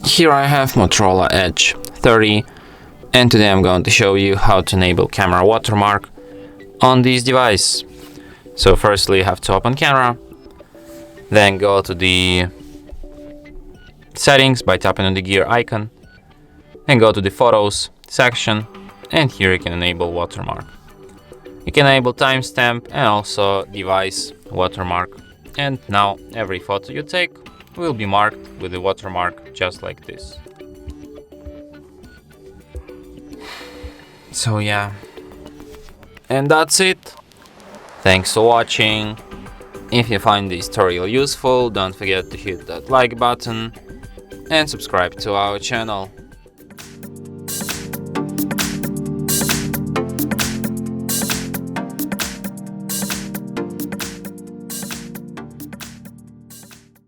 Here I have Motorola Edge 30, and today I'm going to show you how to enable camera watermark on this device. So firstly you have to open camera, then go to the settings by tapping on the gear icon, then go to the photos section, and here you can enable watermark. You can enable timestamp and also device watermark, and now every photo you take will be marked with the watermark just like this. So yeah, and that's it. Thanks for watching. If you find this tutorial useful, don't forget to hit that like button and subscribe to our channel.